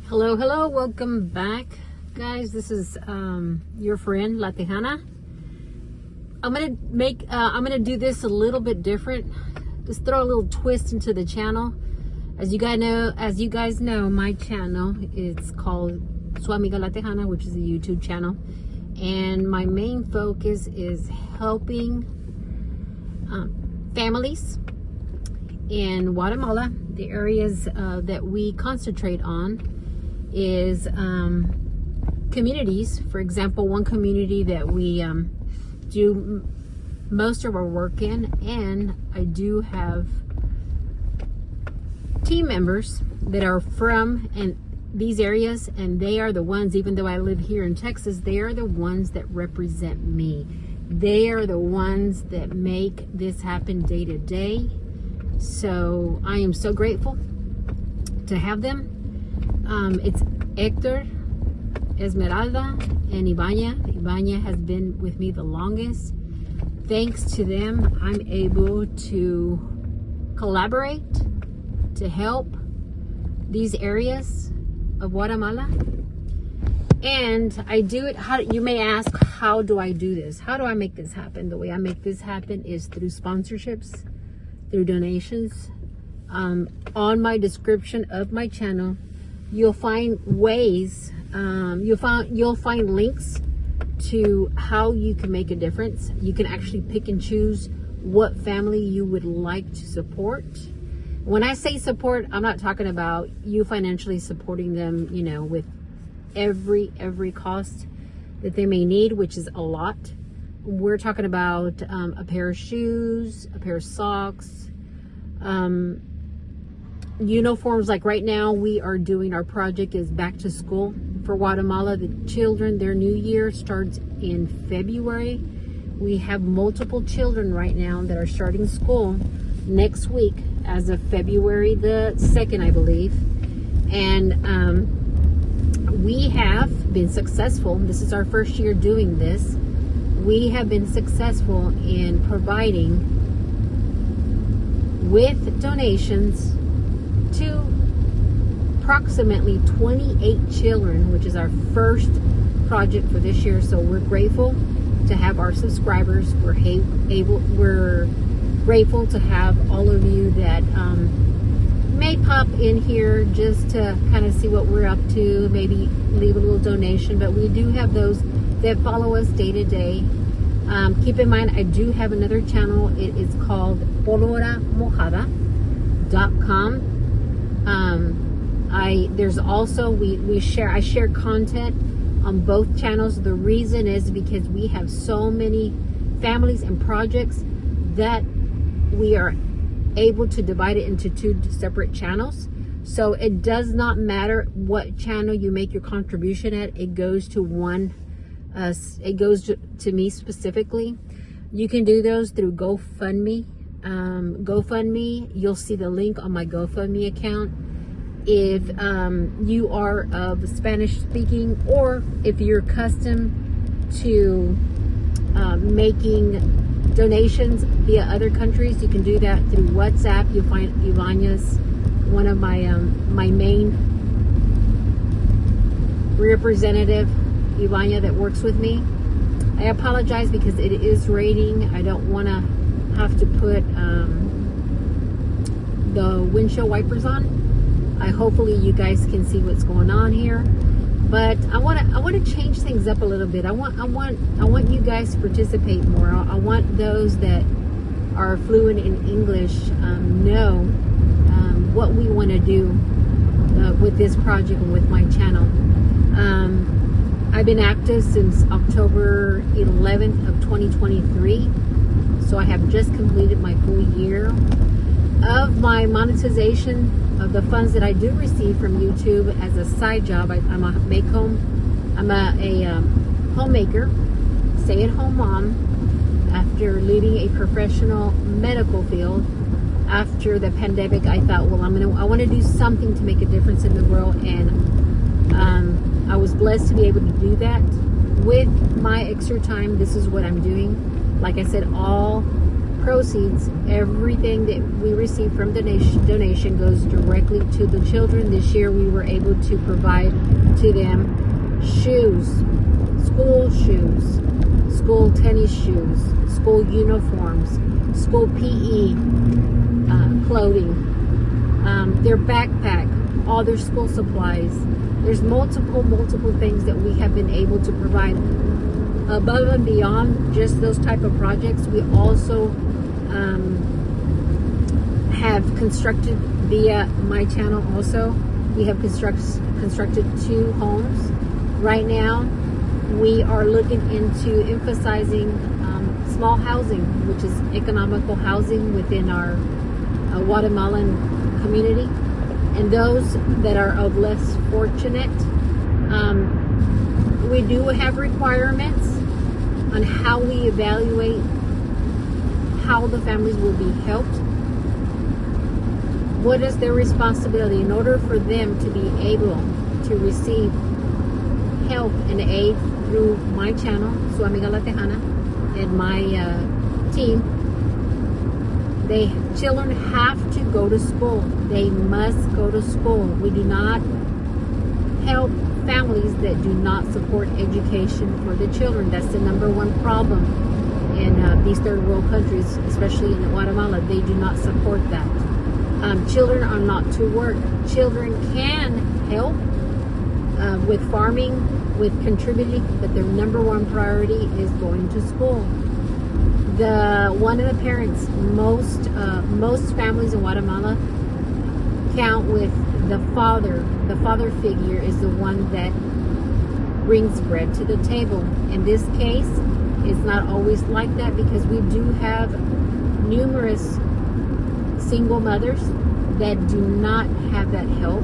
Hello, welcome back, guys. This is your friend La Tejana. I'm gonna do this a little bit different. Just throw a little twist into the channel. As you guys know, my channel is called Su Amiga La Tejana, which is a YouTube channel, and my main focus is helping families in Guatemala. The areas that we concentrate on is communities. For example, one community that we do most of our work in, and I do have team members that are from these areas, and they are the ones, even though I live here in Texas, they are the ones that represent me. They are the ones that make this happen day to day. So I am so grateful to have them. It's Hector, Esmeralda, and Ibanya. Ibanya has been with me the longest. Thanks to them, I'm able to collaborate to help these areas of Guatemala. And I do it, you may ask, how do I do this? How do I make this happen? The way I make this happen is through sponsorships, through donations. On my description of my channel, you'll find ways, you'll find links to how you can make a difference. You can actually pick and choose what family you would like to support. When I say support, I'm not talking about you financially supporting them, you know, with every cost that they may need, which is a lot. We're talking about a pair of shoes, a pair of socks, uniforms. Like right now, we are doing, our project is back to school for Guatemala. The children, their new year starts in February. We have multiple children right now that are starting school next week as of February the 2nd, I believe. And we have been successful. This is our first year doing this. We have been successful in providing with donations to approximately 28 children, which is our first project for this year. So we're grateful to have our subscribers. We're grateful to have all of you that may pop in here just to kind of see what we're up to, maybe leave a little donation. But we do have those that follow us day to day. Keep in mind, I do have another channel. It is called poloramojada.com. There's also, I share content on both channels. The reason is because we have so many families and projects that we are able to divide it into two separate channels. So it does not matter what channel you make your contribution at, it goes to one, it goes to me specifically. You can do those through GoFundMe. GoFundMe, you'll see the link on my GoFundMe account. If you are of Spanish speaking, or if you're accustomed to making donations via other countries, you can do that through WhatsApp. You'll find Ivanya's one of my my main representative, Ivanya, that works with me. I apologize because it is raining. I don't want to have to put the windshield wipers on. Hopefully you guys can see what's going on here, but I want to change things up a little bit. I want you guys to participate more. I want those that are fluent in English know what we want to do with this project and with my channel. I've been active since October 11th of 2023, so I have just completed my full year of my monetization of the funds that I do receive from YouTube as a side job. I'm a homemaker, stay-at-home mom, after leading a professional medical field. After the pandemic, I thought, well, I want to do something to make a difference in the world, and I was blessed to be able to do that. With my extra time, this is what I'm doing. Like I said, all proceeds, everything that we receive from donation goes directly to the children. This year we were able to provide to them shoes, school tennis shoes, school uniforms, school PE clothing, their backpack, all their school supplies. There's multiple things that we have been able to provide. Above and beyond just those type of projects, we also have constructed via my channel also. We have constructed 2 homes. Right now, we are looking into emphasizing small housing, which is economical housing within our Guatemalan community. And those that are of less fortunate, we do have requirements on how we evaluate how the families will be helped. What is their responsibility in order for them to be able to receive help and aid through my channel, Su Amiga La Tejana, and my team. Children have to go to school. They must go to school. We do not help families that do not support education for the children. That's the #1 problem in these third world countries, especially in Guatemala. They do not support that. Children are not to work. Children can help with farming, with contributing, but their #1 priority is going to school. One of the parents, most families in Guatemala count with the father. The father figure is the one that brings bread to the table. In this case, it's not always like that because we do have numerous single mothers that do not have that help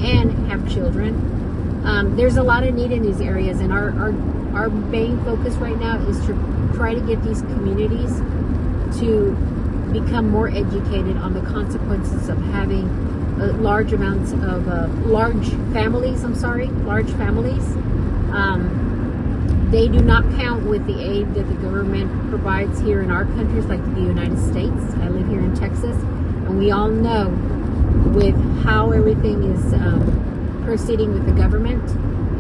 and have children. There's a lot of need in these areas, and our main focus right now is to try to get these communities to become more educated on the consequences of having large amounts of large families. They do not count with the aid that the government provides here in our countries, like the United States. I live here in Texas, and we all know with how everything is proceeding with the government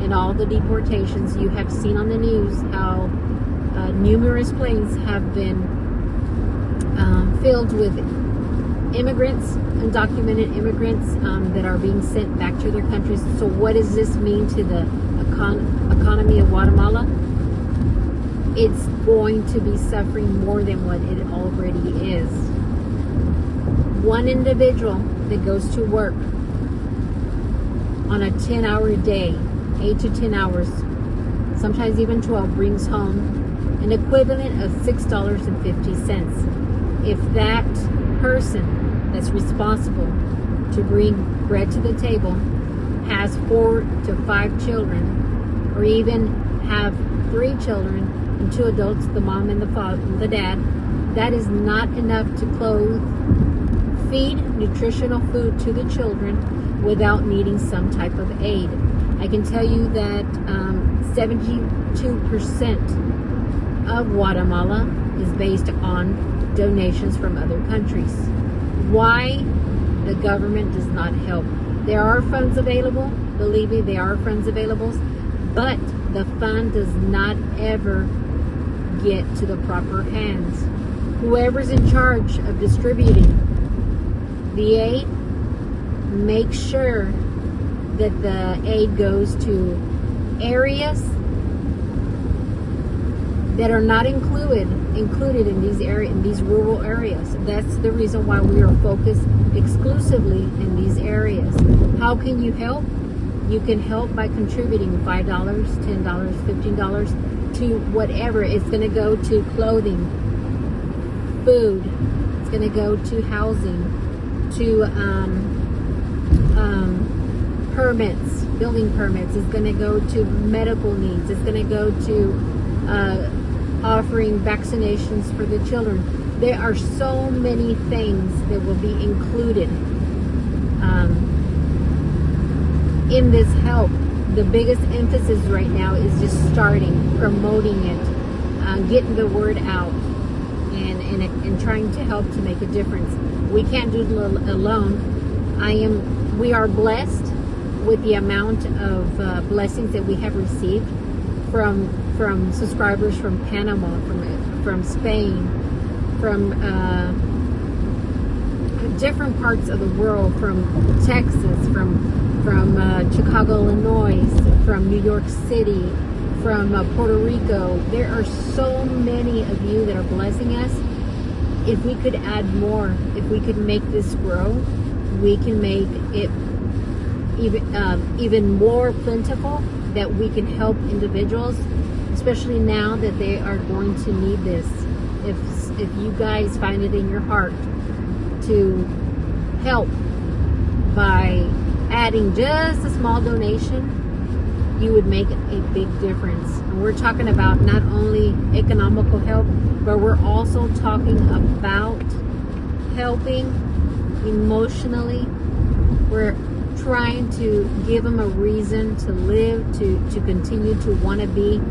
and all the deportations. You have seen on the news how numerous planes have been filled with immigrants, undocumented immigrants that are being sent back to their countries. So what does this mean to the economy of Guatemala? It's going to be suffering more than what it already is. One individual that goes to work on a 10-hour day, 8 to 10 hours, sometimes even 12, brings home an equivalent of $6.50. If that person that's responsible to bring bread to the table has 4 to 5 children, or even have 3 children and 2 adults, the mom and the father, the dad, that is not enough to clothe, feed nutritional food to the children without needing some type of aid. I can tell you that 72% of Guatemala is based on donations from other countries. Why the government does not help? There are funds available. Believe me, there are funds available, but the fund does not ever get to the proper hands. Whoever's in charge of distributing the aid, make sure that the aid goes to areas that are not included in these rural areas. That's the reason why we are focused exclusively in these areas. How can you help? You can help by contributing $5, $10, $15 to whatever. It's going to go to clothing, food. It's going to go to housing, to permits, building permits. It's going to go to medical needs. It's going to go to offering vaccinations for the children. There are so many things that will be included in this help. The biggest emphasis right now is just starting, promoting it, getting the word out. and trying to help to make a difference. We can't do it alone. We are blessed with the amount of blessings that we have received from subscribers from Panama, from Spain, from different parts of the world, from Texas, from Chicago, Illinois, from New York City, from Puerto Rico. There are so many of you that are blessing us. If we could add more, if we could make this grow, we can make it even more plentiful, that we can help individuals, especially now that they are going to need this. If you guys find it in your heart to help by adding just a small donation, you would make a big difference. And we're talking about not only economical help, but we're also talking about helping emotionally. We're trying to give them a reason to live, to continue to want to be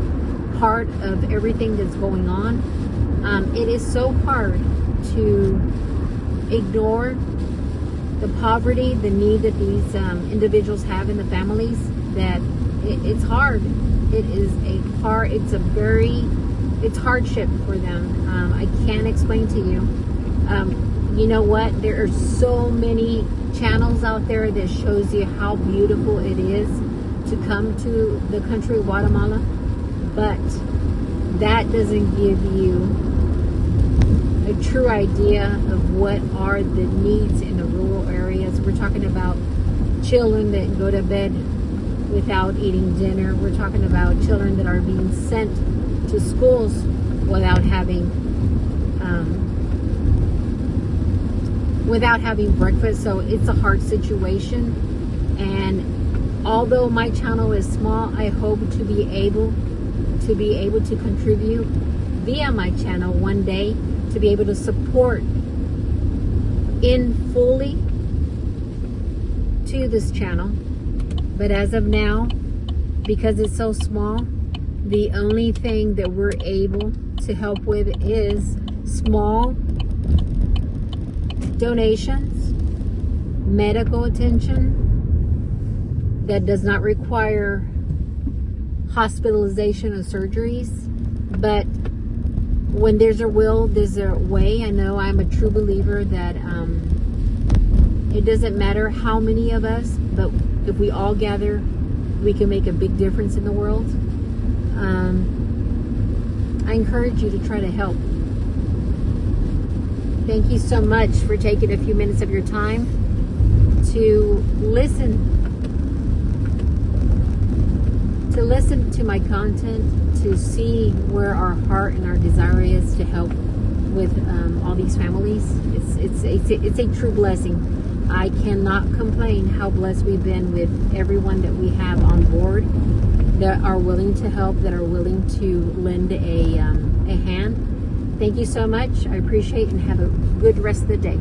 part of everything that's going on. It is so hard to ignore the poverty, the need that these individuals have in the families, that it's hard. It's hardship for them. I can't explain to you. You know what? There are so many channels out there that shows you how beautiful it is to come to the country of Guatemala, but that doesn't give you a true idea of what are the needs in the rural areas. We're talking about children that go to bed without eating dinner. We're talking about children that are being sent to schools without having breakfast. So it's a hard situation. And although my channel is small, I hope to be able to contribute via my channel one day, to be able to support in fully to this channel. But as of now, because it's so small, the only thing that we're able to help with is small donations, medical attention that does not require hospitalization or surgeries. But when there's a will, there's a way. I know I'm a true believer that it doesn't matter how many of us, but if we all gather, we can make a big difference in the world. I encourage you to try to help. Thank you so much for taking a few minutes of your time to listen to my content, to see where our heart and our desire is to help with all these families. It's a true blessing. I cannot complain how blessed we've been with everyone that we have on board, that are willing to help, that are willing to lend a hand. Thank you so much. I appreciate it, and have a good rest of the day.